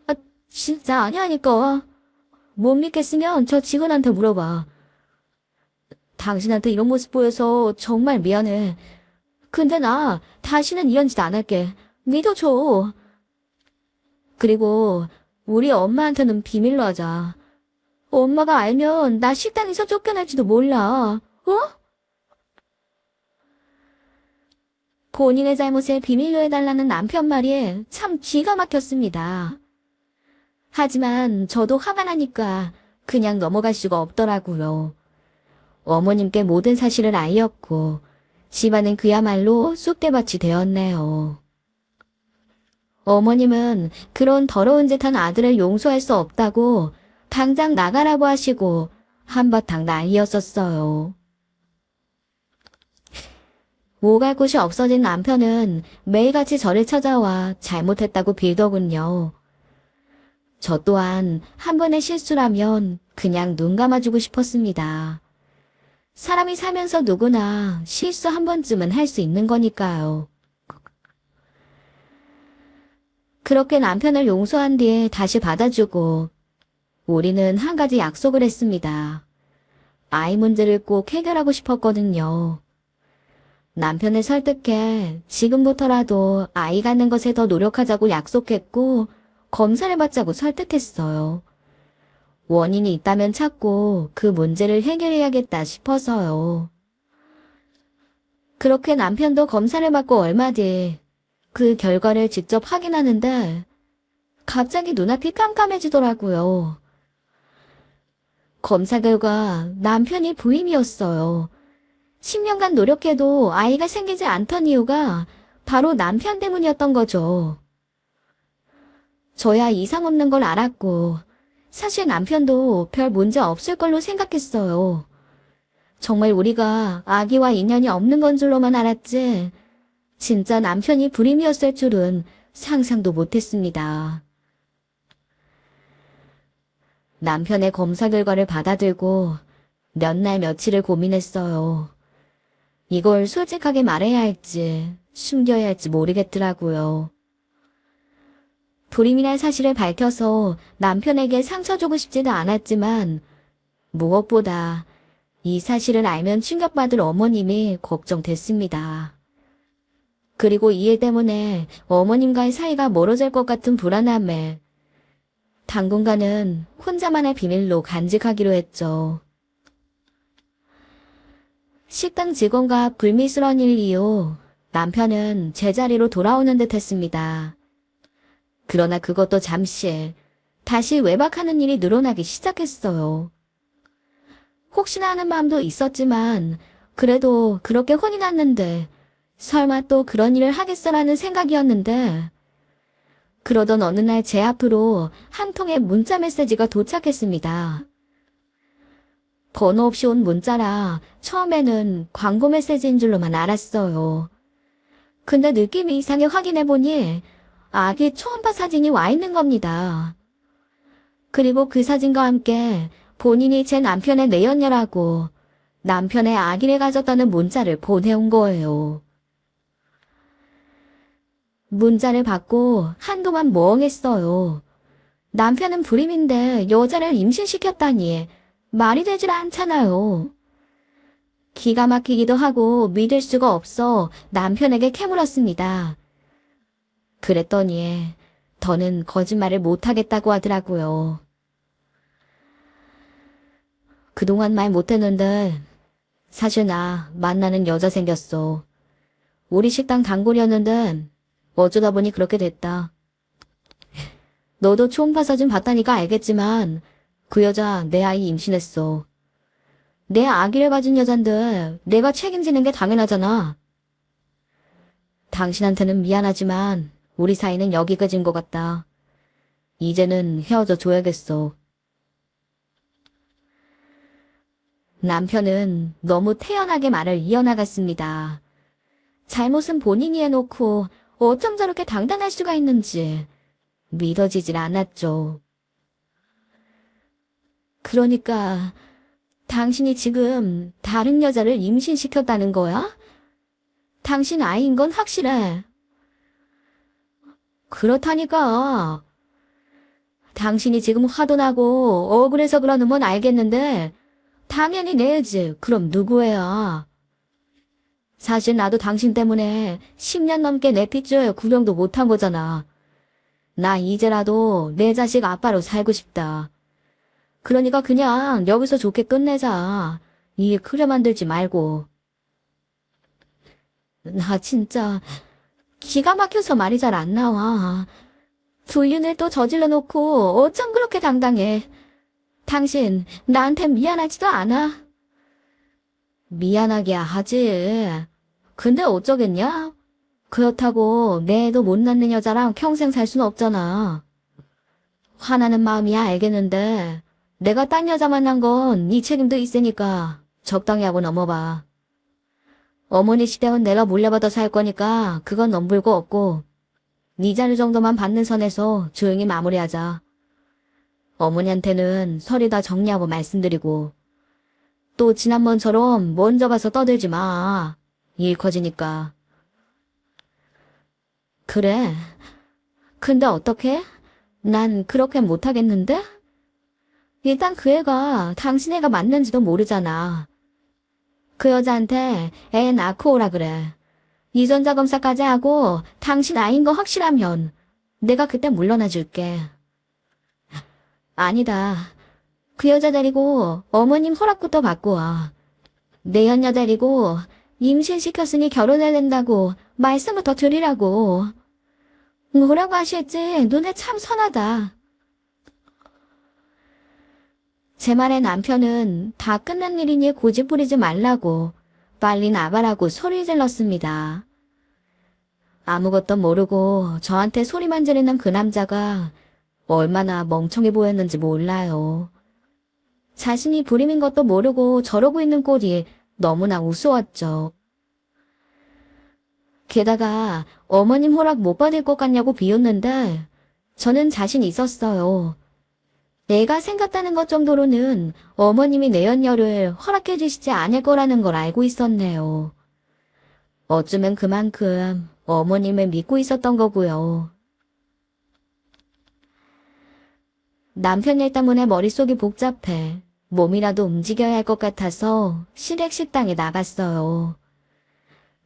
아, 진짜 아니하니까. 못 믿겠으면 저 직원한테 물어봐. 당신한테 이런 모습 보여서 정말 미안해. 근데 나 다시는 이런 짓 안 할게. 믿어줘. 그리고 우리 엄마한테는 비밀로 하자. 엄마가 알면 나 식당에서 쫓겨날지도 몰라. 어? 본인의 잘못을 비밀로 해달라는 남편 말이 참 기가 막혔습니다. 하지만 저도 화가 나니까 그냥 넘어갈 수가 없더라고요. 어머님께 모든 사실을 알렸고 집안은 그야말로 쑥대밭이 되었네요. 어머님은 그런 더러운 짓 한 아들을 용서할 수 없다고 당장 나가라고 하시고 한바탕 난리였었어요. 오갈 곳이 없어진 남편은 매일같이 저를 찾아와 잘못했다고 빌더군요. 저 또한 한 번의 실수라면 그냥 눈 감아주고 싶었습니다. 사람이 살면서 누구나 실수 한 번쯤은 할 수 있는 거니까요. 그렇게 남편을 용서한 뒤에 다시 받아주고 우리는 한 가지 약속을 했습니다. 아이 문제를 꼭 해결하고 싶었거든요. 남편을 설득해 지금부터라도 아이 갖는 것에 더 노력하자고 약속했고 검사를 받자고 설득했어요. 원인이 있다면 찾고 그 문제를 해결해야겠다 싶어서요. 그렇게 남편도 검사를 받고 얼마 뒤 그 결과를 직접 확인하는데 갑자기 눈앞이 깜깜해지더라고요. 검사 결과 남편이 부임이었어요. 10년간 노력해도 아이가 생기지 않던 이유가 바로 남편 때문이었던 거죠. 저야 이상 없는 걸 알았고 사실 남편도 별 문제 없을 걸로 생각했어요. 정말 우리가 아기와 인연이 없는 건 줄로만 알았지 진짜 남편이 불임이었을 줄은 상상도 못했습니다. 남편의 검사 결과를 받아들고 몇 날 며칠을 고민했어요. 이걸 솔직하게 말해야 할지 숨겨야 할지 모르겠더라고요. 불임이란 사실을 밝혀서 남편에게 상처 주고 싶지는 않았지만 무엇보다 이 사실을 알면 충격받을 어머님이 걱정됐습니다. 그리고 이 일 때문에 어머님과의 사이가 멀어질 것 같은 불안함에 당분간은 혼자만의 비밀로 간직하기로 했죠. 식당 직원과 불미스러운 일 이후 남편은 제자리로 돌아오는 듯 했습니다. 그러나 그것도 잠시 다시 외박하는 일이 늘어나기 시작했어요. 혹시나 하는 마음도 있었지만 그래도 그렇게 혼이 났는데 설마 또 그런 일을 하겠어라는 생각이었는데 그러던 어느 날 제 앞으로 한 통의 문자 메시지가 도착했습니다. 번호 없이 온 문자라 처음에는 광고 메시지인 줄로만 알았어요. 근데 느낌이 이상해 확인해보니 아기 초음파 사진이 와 있는 겁니다. 그리고 그 사진과 함께 본인이 제 남편의 내연녀라고 남편의 아기를 가졌다는 문자를 보내온 거예요. 문자를 받고 한동안 멍했어요. 남편은 불임인데 여자를 임신시켰다니 말이 되질 않잖아요. 기가 막히기도 하고 믿을 수가 없어 남편에게 캐물었습니다. 그랬더니 더는 거짓말을 못하겠다고 하더라고요. 그동안 말 못했는데 사실 나 만나는 여자 생겼어. 우리 식당 단골이었는데 어쩌다 보니 그렇게 됐다. 너도 초음파 사진 봤다니까 알겠지만 그 여자 내 아이 임신했어. 내 아기를 가진 여잔데 내가 책임지는 게 당연하잖아. 당신한테는 미안하지만 우리 사이는 여기까지인 것 같다. 이제는 헤어져 줘야겠어. 남편은 너무 태연하게 말을 이어나갔습니다. 잘못은 본인이 해놓고 어쩜 저렇게 당당할 수가 있는지 믿어지질 않았죠. 그러니까 당신이 지금 다른 여자를 임신시켰다는 거야? 당신 아이인 건 확실해. 그렇다니까. 당신이 지금 화도 나고 억울해서 그러는 건 알겠는데 당연히 내지. 그럼 누구예요? 사실 나도 당신 때문에 10년 넘게 내 핏줄 구경도 못한 거잖아. 나 이제라도 내 자식 아빠로 살고 싶다. 그러니까 그냥 여기서 좋게 끝내자. 일 크게 만들지 말고. 나 진짜 기가 막혀서 말이 잘 안 나와. 불륜을 또 저질러 놓고 어쩜 그렇게 당당해. 당신 나한테 미안하지도 않아. 미안하게 하지. 근데 어쩌겠냐? 그렇다고 내 애도 못 낳는 여자랑 평생 살 순 없잖아. 화나는 마음이야 알겠는데 내가 딴 여자 만난 건 네 책임도 있으니까 적당히 하고 넘어봐. 어머니 시댁은 내가 물려받아 살 거니까 그건 넘불고 없고 네 자료 정도만 받는 선에서 조용히 마무리하자. 어머니한테는 서리 다 정리하고 말씀드리고 또 지난번처럼 먼저 가서 떠들지 마. 일 커지니까. 그래. 근데 어떡해? 난 그렇게 못하겠는데? 일단 그 애가 당신 애가 맞는지도 모르잖아. 그 여자한테 애 낳고 오라 그래. 유전자 검사까지 하고 당신 아이인 거 확실하면 내가 그때 물러나 줄게. 아니다. 그 여자 데리고 어머님 허락부터 받고 와. 내 연녀 데리고 임신시켰으니 결혼해야 된다고 말씀부터 드리라고. 뭐라고 하실지 눈에 참 선하다. 제 말에 남편은 다 끝난 일이니 고집 부리지 말라고 빨리 나가라고 소리 질렀습니다. 아무것도 모르고 저한테 소리만 지르는 그 남자가 얼마나 멍청해 보였는지 몰라요. 자신이 불임인 것도 모르고 저러고 있는 꼴이 너무나 우스웠죠. 게다가 어머님 허락 못 받을 것 같냐고 비웃는데 저는 자신 있었어요. 내가 생각다는 것 정도로는 어머님이 내 연녀를 허락해 주시지 않을 거라는 걸 알고 있었네요. 어쩌면 그만큼 어머님을 믿고 있었던 거고요. 남편 일 때문에 머릿속이 복잡해 몸이라도 움직여야 할 것 같아서 시댁 식당에 나갔어요.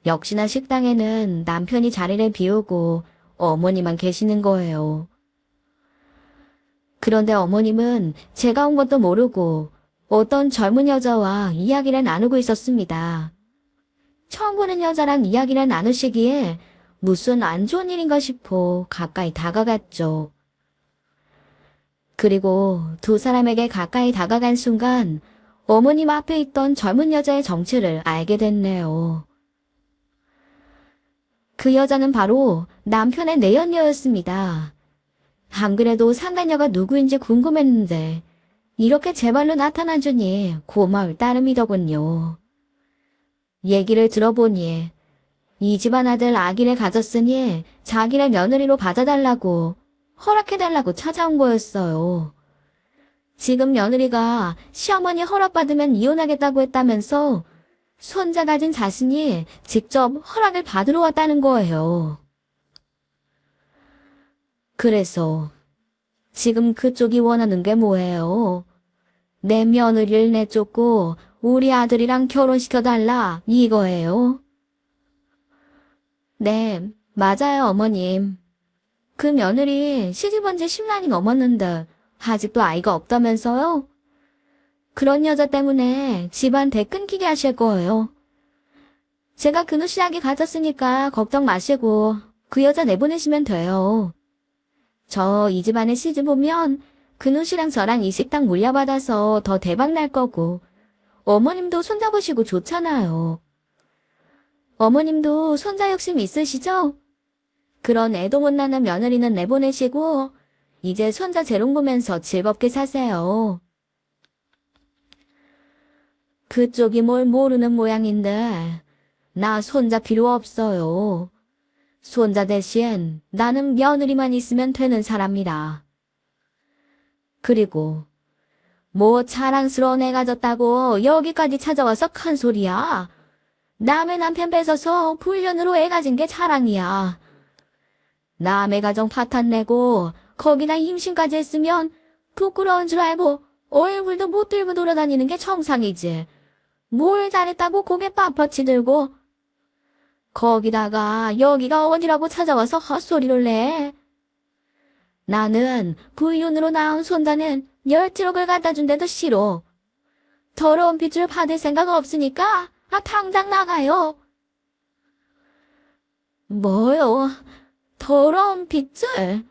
역시나 식당에는 남편이 자리를 비우고 어머니만 계시는 거예요. 그런데 어머님은 제가 온 것도 모르고 어떤 젊은 여자와 이야기를 나누고 있었습니다. 처음 보는 여자랑 이야기를 나누시기에 무슨 안 좋은 일인가 싶어 가까이 다가갔죠. 그리고 두 사람에게 가까이 다가간 순간 어머님 앞에 있던 젊은 여자의 정체를 알게 됐네요. 그 여자는 바로 남편의 내연녀였습니다. 안 그래도 상간녀가 누구인지 궁금했는데 이렇게 제 발로 나타나 주니 고마울 따름이더군요. 얘기를 들어보니 이 집안 아들 아기를 가졌으니 자기를 며느리로 받아달라고 허락해달라고 찾아온 거였어요. 지금 며느리가 시어머니 허락받으면 이혼하겠다고 했다면서 손자 가진 자신이 직접 허락을 받으러 왔다는 거예요. 그래서 지금 그쪽이 원하는 게 뭐예요? 내 며느리를 내쫓고 우리 아들이랑 결혼시켜달라 이거예요? 네, 맞아요 어머님. 그 며느리 시집온 지 10년이 넘었는데 아직도 아이가 없다면서요? 그런 여자 때문에 집안 대 끊기게 하실 거예요. 제가 그누 씨 아기 가졌으니까 걱정 마시고 그 여자 내보내시면 돼요. 저 이 집안에 시집 오면 그누 씨랑 저랑 이 식당 물려받아서 더 대박 날 거고 어머님도 손잡으시고 좋잖아요. 어머님도 손자 욕심 있으시죠? 그런 애도 못 낳는 며느리는 내보내시고 이제 손자 재롱 보면서 즐겁게 사세요. 그쪽이 뭘 모르는 모양인데 나 손자 필요 없어요. 손자 대신 나는 며느리만 있으면 되는 사람이라. 그리고 뭐 자랑스러운 애가 졌다고 여기까지 찾아와서 큰 소리야. 남의 남편 뺏어서 불륜으로 애 가진 게 자랑이야. 남의 가정 파탄내고 거기다 임신까지 했으면 부끄러운 줄 알고 얼굴도 못 들고 돌아다니는 게 정상이지. 뭘 잘했다고 고개 빳빳이 들고. 거기다가 여기가 어디라고 찾아와서 헛소리를 내. 나는 불륜으로 낳은 손자는 10트럭을 갖다 준데도 싫어. 더러운 빚을 받을 생각 없으니까 당장 나가요. 뭐요? 더러운 빚을?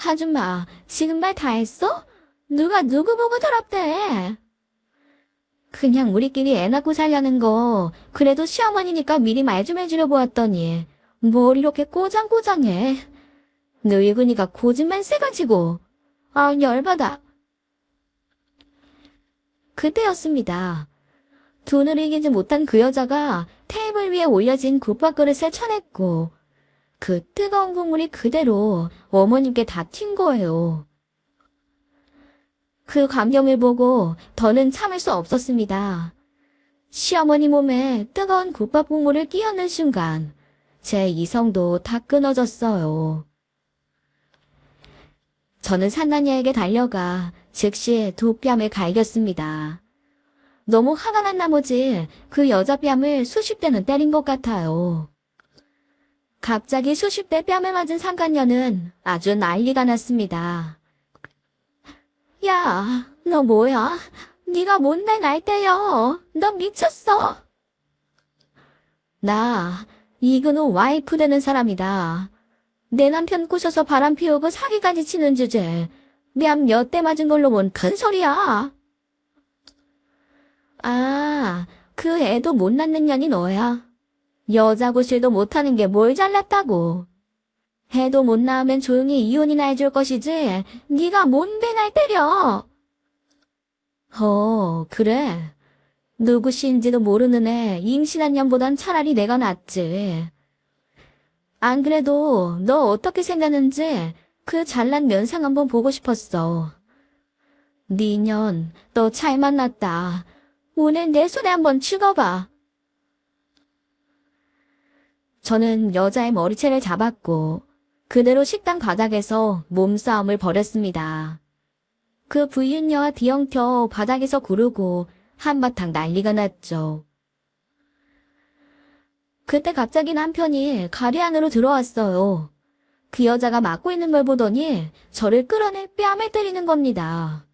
아줌마, 지금 말 다 했어? 누가 누구 보고 더럽대? 그냥 우리끼리 애 낳고 살려는 거, 그래도 시어머니니까 미리 말 좀 해주려 보았더니 뭘 이렇게 꼬장꼬장해. 늙은이가 고집만 세가지고. 열받아. 그때였습니다. 돈을 이기지 못한 그 여자가 테이블 위에 올려진 국밥그릇에 쳐냈고 그 뜨거운 국물이 그대로 어머님께 다 튄 거예요. 그 광경을 보고 더는 참을 수 없었습니다. 시어머니 몸에 뜨거운 국밥 국물을 끼얹는 순간 제 이성도 다 끊어졌어요. 저는 산나니에게 달려가 즉시 두 뺨을 갈겼습니다. 너무 화가 난 나머지 그 여자 뺨을 수십 대는 때린 것 같아요. 갑자기 수십 대 뺨을 맞은 상간녀는 아주 난리가 났습니다. 야, 너 뭐야? 네가 뭔데 날 때려? 너 미쳤어? 나 이근우 와이프 되는 사람이다. 내 남편 꼬셔서 바람 피우고 사기까지 치는 주제. 뺨 몇 대 맞은 걸로 뭔 큰 소리야? 그 애도 못 낳는 년이 너야. 여자 구실도 못하는 게 뭘 잘났다고. 애도 못 낳으면 조용히 이혼이나 해줄 것이지. 네가 뭔데 날 때려. 그래. 누구신지도 모르는 애 임신한 년보단 차라리 내가 낫지. 안 그래도 너 어떻게 생겼는지 그 잘난 면상 한번 보고 싶었어. 네 년, 너 잘 만났다. 오늘 내 손에 한번 찍어봐. 저는 여자의 머리채를 잡았고 그대로 식당 바닥에서 몸싸움을 벌였습니다. 그 불륜녀와 뒤엉켜 바닥에서 구르고 한바탕 난리가 났죠. 그때 갑자기 남편이 가게 안으로 들어왔어요. 그 여자가 맞고 있는 걸 보더니 저를 끌어내 뺨을 때리는 겁니다.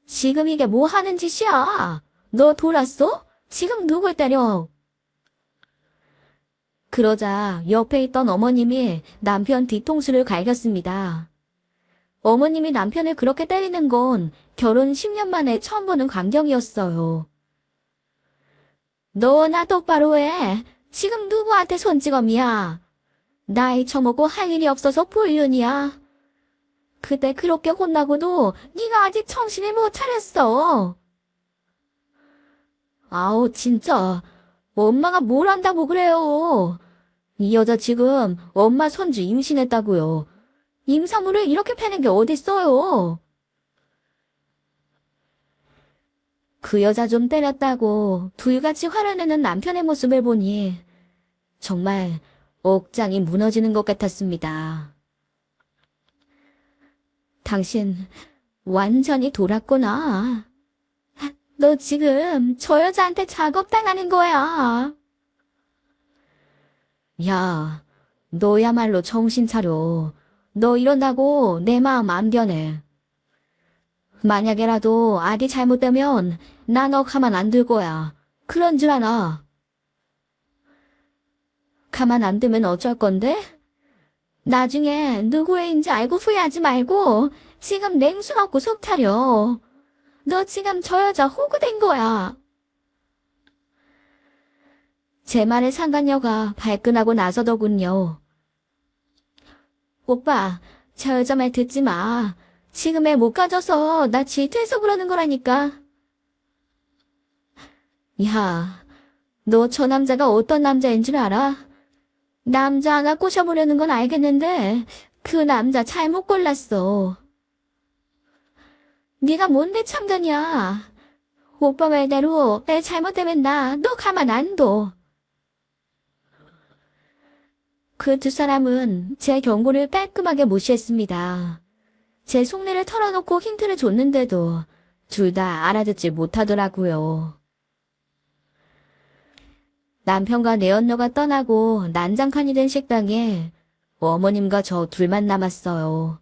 지금 이게 뭐 하는 짓이야? 너 돌았어? 지금 누굴 때려? 그러자 옆에 있던 어머님이 남편 뒤통수를 갈겼습니다. 어머님이 남편을 그렇게 때리는 건 결혼 10년 만에 처음 보는 광경이었어요. 너나 똑바로 해. 지금 누구한테 손찌검이야? 나이 처먹고 할 일이 없어서 불륜이야. 그때 그렇게 혼나고도 네가 아직 정신을 못 차렸어. 진짜. 엄마가 뭘 안다고 그래요. 이 여자 지금 엄마 손주 임신했다고요. 임산물을 이렇게 패는 게 어딨어요. 그 여자 좀 때렸다고 둘같이 화를 내는 남편의 모습을 보니 정말 억장이 무너지는 것 같았습니다. 당신 완전히 돌았구나. 너 지금 저 여자한테 작업당하는 거야. 야, 너야말로 정신 차려. 너 이런다고 내 마음 안 변해. 만약에라도 아기 잘못되면 나 너 가만 안 둘 거야. 그런 줄 아나. 가만 안 두면 어쩔 건데? 나중에 누구 애인지 알고 후회하지 말고 지금 냉수 먹고 속 차려. 너 지금 저 여자 호구된 거야. 제 말에 상간녀가 발끈하고 나서더군요. 오빠, 저 여자 말 듣지 마. 지금 애 못 가져서 나 질투해서 그러는 거라니까. 야, 너 저 남자가 어떤 남자인 줄 알아? 남자 하나 꼬셔보려는 건 알겠는데 그 남자 잘못 골랐어. 네가 뭔데 참견이야. 오빠 말대로 애 잘못되면 너 가만 안 둬. 그 두 사람은 제 경고를 깔끔하게 무시했습니다. 제 속내를 털어놓고 힌트를 줬는데도 둘 다 알아듣지 못하더라고요. 남편과 내 언녀가 떠나고 난장판이 된 식당에 어머님과 저 둘만 남았어요.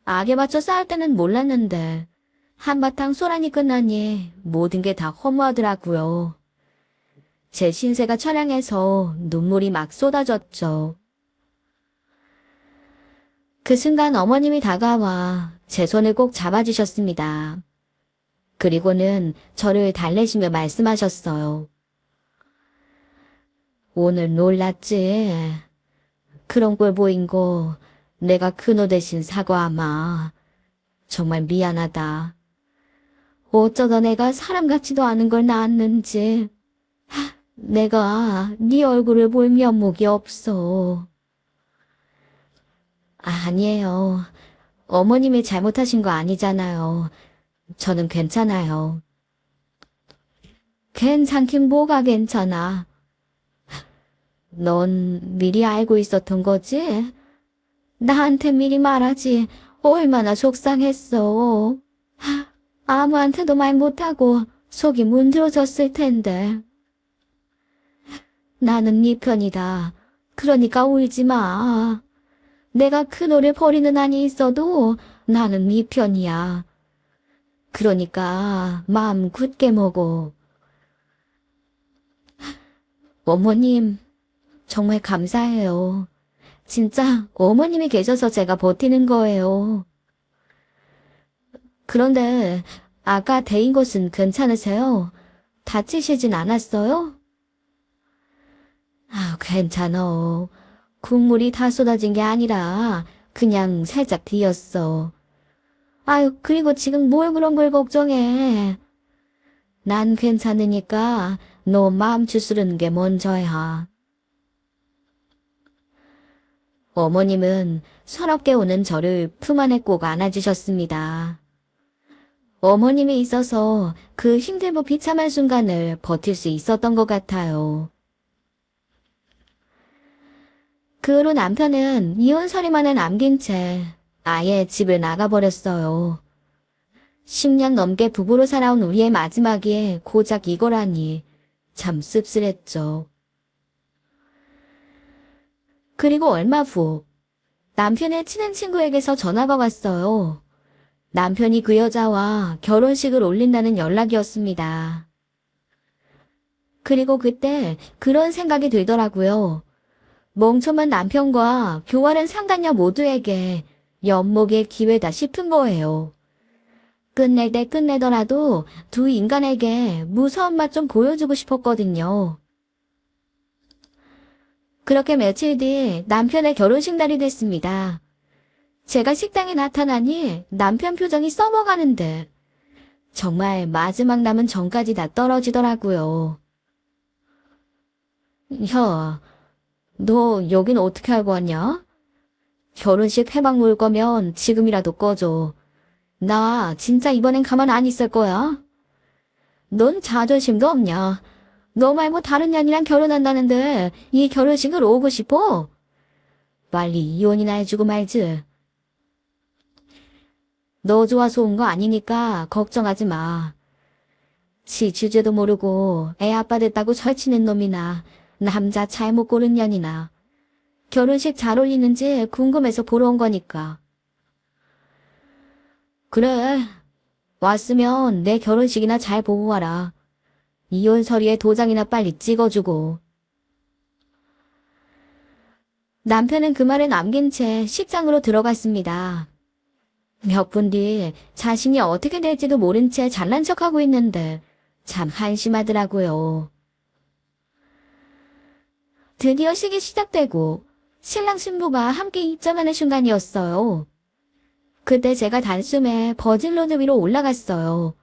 악에 맞춰 싸울 때는 몰랐는데 한바탕 소란이 끝나니 모든 게 다 허무하더라고요. 제 신세가 처량해서 눈물이 막 쏟아졌죠. 그 순간 어머님이 다가와 제 손을 꼭 잡아주셨습니다. 그리고는 저를 달래시며 말씀하셨어요. 오늘 놀랐지? 그런 꼴 보인 거 내가 큰호 대신 사과하마. 정말 미안하다. 어쩌다 내가 사람 같지도 않은 걸 낳았는지. 내가 네 얼굴을 볼 면목이 없어. 아니에요. 어머님이 잘못하신 거 아니잖아요. 저는 괜찮아요. 괜찮긴 뭐가 괜찮아. 넌 미리 알고 있었던 거지? 나한테 미리 말하지. 얼마나 속상했어. 아무한테도 말 못하고 속이 문드러졌을 텐데. 나는 네 편이다. 그러니까 울지 마. 내가 큰호를 버리는 한이 있어도 나는 네 편이야. 그러니까 마음 굳게 먹어. 어머님, 정말 감사해요. 진짜 어머님이 계셔서 제가 버티는 거예요. 그런데 아까 데인 곳은 괜찮으세요? 다치시진 않았어요? 괜찮어. 국물이 다 쏟아진 게 아니라 그냥 살짝 뒤었어. 그리고 지금 뭘 그런 걸 걱정해. 난 괜찮으니까 너 마음 추스르는 게 먼저야. 어머님은 서럽게 오는 저를 품 안에 꼭 안아주셨습니다. 어머님이 있어서 그 힘들고 비참한 순간을 버틸 수 있었던 것 같아요. 그 후로 남편은 이혼 서류만을 남긴 채 아예 집을 나가버렸어요. 10년 넘게 부부로 살아온 우리의 마지막이 고작 이거라니 참 씁쓸했죠. 그리고 얼마 후 남편의 친한 친구에게서 전화가 왔어요. 남편이 그 여자와 결혼식을 올린다는 연락이었습니다. 그리고 그때 그런 생각이 들더라고요. 멍청한 남편과 교활한 상간녀 모두에게 엿먹일 기회다 싶은 거예요. 끝낼 때 끝내더라도 두 인간에게 무서운 맛 좀 보여주고 싶었거든요. 그렇게 며칠 뒤 남편의 결혼식 날이 됐습니다. 제가 식당에 나타나니 남편 표정이 써먹하는데 정말 마지막 남은 정까지 다 떨어지더라고요. 혀, 너 여긴 어떻게 알고 왔냐? 결혼식 회방 올 거면 지금이라도 꺼줘. 나 진짜 이번엔 가만 안 있을 거야. 넌 자존심도 없냐? 너 말고 다른 년이랑 결혼한다는데 이 결혼식을 오고 싶어? 빨리 이혼이나 해주고 말지. 너 좋아서 온 거 아니니까 걱정하지 마. 지 주제도 모르고 애 아빠 됐다고 설치는 놈이나 남자 잘못 고른 년이나 결혼식 잘 어울리는지 궁금해서 보러 온 거니까. 그래. 왔으면 내 결혼식이나 잘 보고 와라. 이혼 서류에 도장이나 빨리 찍어주고. 남편은 그 말을 남긴 채 식장으로 들어갔습니다. 몇 분 뒤 자신이 어떻게 될지도 모른 채 잘난 척하고 있는데 참 한심하더라고요. 드디어 식이 시작되고 신랑 신부가 함께 입장하는 순간이었어요. 그때 제가 단숨에 버진로드 위로 올라갔어요.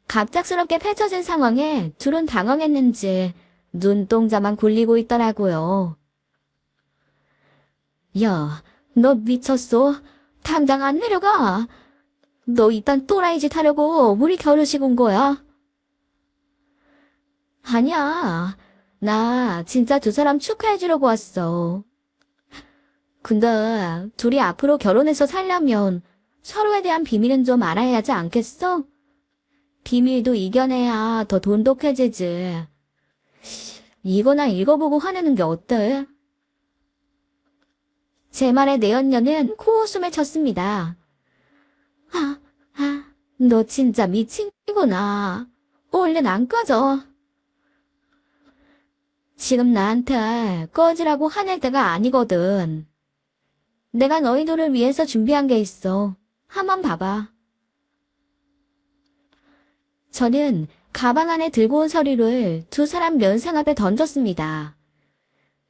갑작스럽게 펼쳐진 상황에 둘은 당황했는지 눈동자만 굴리고 있더라고요. 야, 너 미쳤어? 당장 안 내려가. 너 이딴 또라이 짓 하려고 우리 결혼식 온 거야? 아니야. 나 진짜 두 사람 축하해주려고 왔어. 근데 둘이 앞으로 결혼해서 살려면 서로에 대한 비밀은 좀 알아야 하지 않겠어? 비밀도 이겨내야 더 돈독해지지. 이거나 읽어보고 화내는 게 어때? 제 말에 내연녀는 코웃음을 쳤습니다. 너 진짜 미친구나. 얼른 안 꺼져. 지금 나한테 꺼지라고 화낼 때가 아니거든. 내가 너희들을 위해서 준비한 게 있어. 한번 봐봐. 저는 가방 안에 들고 온 서류를 두 사람 면상 앞에 던졌습니다.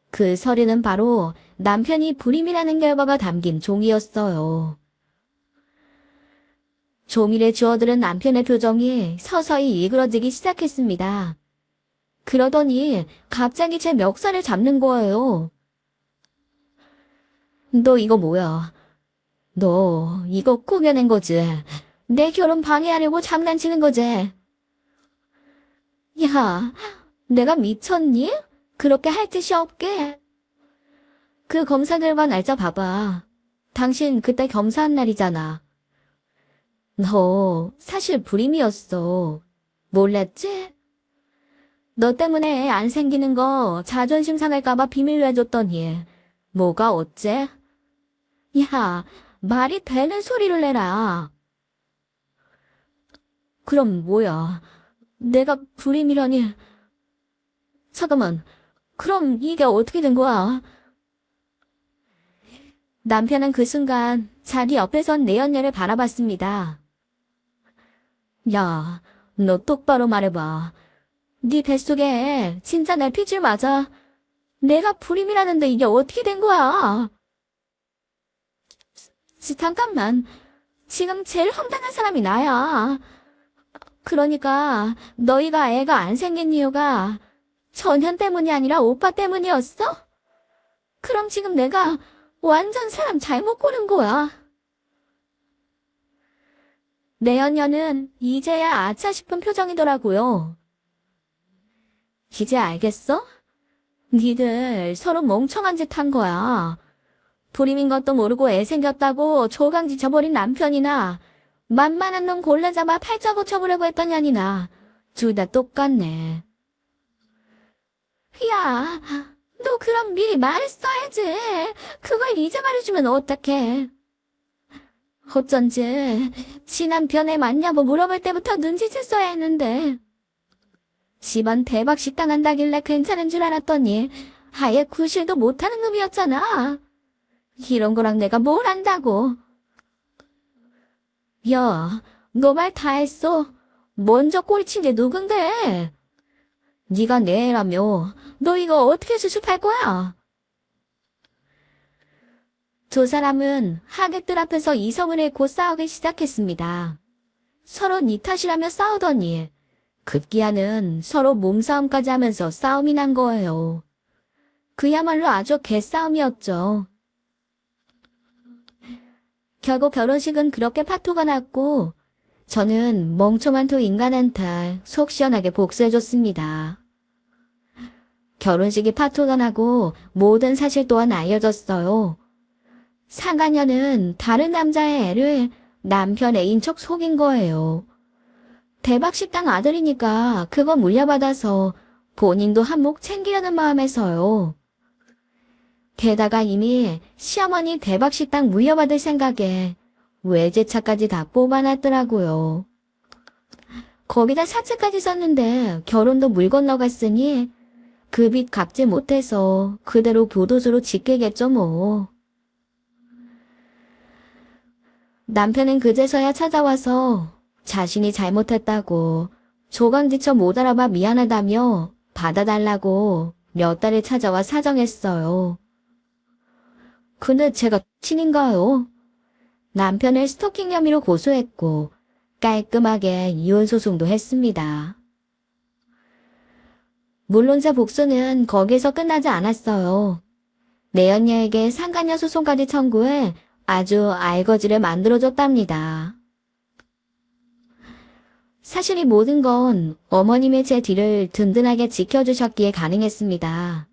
그 서류는 바로 남편이 불임이라는 결과가 담긴 종이였어요. 종이를 주워들은 남편의 표정이 서서히 일그러지기 시작했습니다. 그러더니 갑자기 제 멱살을 잡는 거예요. 너 이거 뭐야? 너 이거 꾸며낸 거지? 내 결혼 방해하려고 장난치는 거지? 야, 내가 미쳤니? 그렇게 할 짓이 없게. 그 검사 결과 날짜 봐봐. 당신 그때 검사한 날이잖아. 너 사실 불임이었어. 몰랐지? 너 때문에 애 안 생기는 거 자존심 상할까봐 비밀로 해줬더니 뭐가 어째? 야, 말이 되는 소리를 내라. 그럼 뭐야? 내가 불임이라니. 잠깐만, 그럼 이게 어떻게 된 거야? 남편은 그 순간 자기 옆에 선 내연녀를 바라봤습니다. 야, 너 똑바로 말해봐. 네 뱃속에 진짜 내 핏줄 맞아? 내가 불임이라는데 이게 어떻게 된 거야? 잠깐만. 지금 제일 황당한 사람이 나야. 그러니까 너희가 애가 안 생긴 이유가 전현 때문이 아니라 오빠 때문이었어? 그럼 지금 내가 완전 사람 잘못 고른 거야. 내연녀는 이제야 아차 싶은 표정이더라고요. 이제 알겠어? 니들 서로 멍청한 짓 한 거야. 불임인 것도 모르고 애 생겼다고 조강지 쳐버린 남편이나 만만한 놈 골라잡아 팔자 고쳐보려고 했던 년이나 둘 다 똑같네. 야, 너 그럼 미리 말했어야지. 그걸 이제 말해주면 어떡해. 어쩐지 지 남편애 맞냐고 물어볼 때부터 눈치챘어야 했는데. 집안 대박식 당한다길래 괜찮은 줄 알았더니 아예 구실도 못하는 놈이었잖아. 이런 거랑 내가 뭘 안다고. 야, 너 말 다 했어. 먼저 꼬리친 게 누군데? 네가 내 애라며. 너 이거 어떻게 수습할 거야? 두 사람은 하객들 앞에서 이성을 잃고 싸우기 시작했습니다. 서로 네 탓이라며 싸우더니 급기야는 서로 몸싸움까지 하면서 싸움이 난 거예요. 그야말로 아주 개싸움이었죠. 결국 결혼식은 그렇게 파토가 났고 저는 멍청한 두 인간한테 속 시원하게 복수해줬습니다. 결혼식이 파토가 나고 모든 사실 또한 알려졌어요. 상간녀는 다른 남자의 애를 남편 애인 척 속인 거예요. 대박식당 아들이니까 그거 물려받아서 본인도 한몫 챙기려는 마음에서요. 게다가 이미 시어머니 대박식당 물려받을 생각에 외제차까지 다 뽑아놨더라고요. 거기다 사채까지 썼는데 결혼도 물 건너갔으니 그 빚 갚지 못해서 그대로 교도소로 직계겠죠 뭐. 남편은 그제서야 찾아와서 자신이 잘못했다고 조강지처 못 알아봐 미안하다며 받아달라고 몇 달을 찾아와 사정했어요. 근데 제가 친인가요? 남편을 스토킹 혐의로 고소했고 깔끔하게 이혼 소송도 했습니다. 물론 제 복수는 거기서 끝나지 않았어요. 내연녀에게 상간녀 소송까지 청구해 아주 알거지를 만들어줬답니다. 사실 이 모든 건 어머님의 제 뒤를 든든하게 지켜주셨기에 가능했습니다.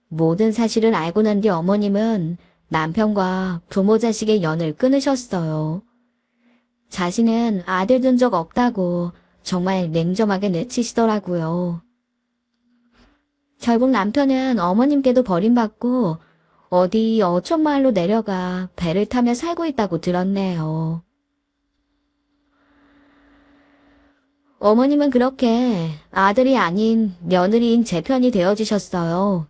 모든 사실을 알고 난 뒤 어머님은 남편과 부모 자식의 연을 끊으셨어요. 자신은 아들 둔 적 없다고 정말 냉정하게 내치시더라고요. 결국 남편은 어머님께도 버림받고 어디 어촌마을로 내려가 배를 타며 살고 있다고 들었네요. 어머님은 그렇게 아들이 아닌 며느리인 제 편이 되어주셨어요.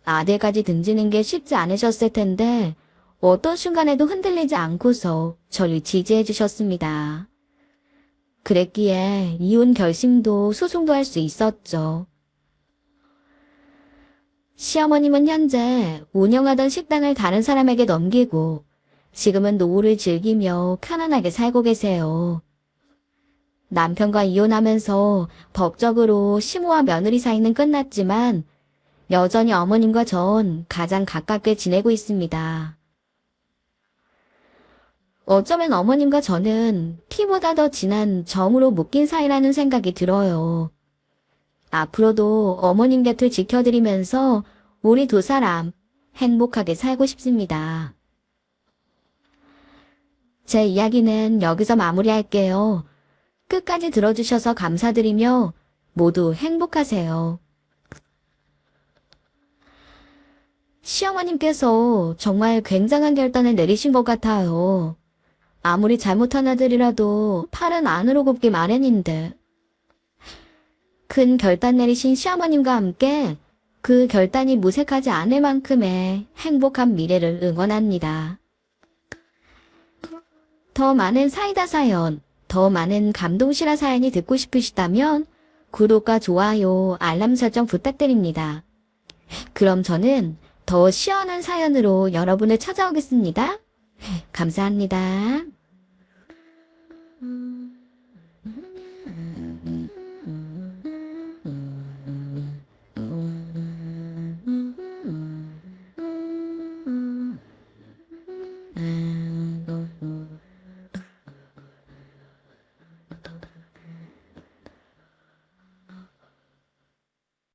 아들까지 등지는 게 쉽지 않으셨을 텐데 어떤 순간에도 흔들리지 않고서 저를 지지해 주셨습니다. 그랬기에 이혼 결심도 소송도 할 수 있었죠. 시어머님은 현재 운영하던 식당을 다른 사람에게 넘기고 지금은 노후를 즐기며 편안하게 살고 계세요. 남편과 이혼하면서 법적으로 시모와 며느리 사이는 끝났지만 여전히 어머님과 전 가장 가깝게 지내고 있습니다. 어쩌면 어머님과 저는 피보다 더 진한 정으로 묶인 사이라는 생각이 들어요. 앞으로도 어머님 곁을 지켜드리면서 우리 두 사람 행복하게 살고 싶습니다. 제 이야기는 여기서 마무리할게요. 끝까지 들어주셔서 감사드리며 모두 행복하세요. 시어머님께서 정말 굉장한 결단을 내리신 것 같아요. 아무리 잘못한 아들이라도 팔은 안으로 굽기 마련인데. 큰 결단 내리신 시어머님과 함께 그 결단이 무색하지 않을 만큼의 행복한 미래를 응원합니다. 더 많은 사이다 사연, 더 많은 감동실화 사연이 듣고 싶으시다면 구독과 좋아요, 알람 설정 부탁드립니다. 그럼 저는 더 시원한 사연으로 여러분을 찾아오겠습니다. 감사합니다.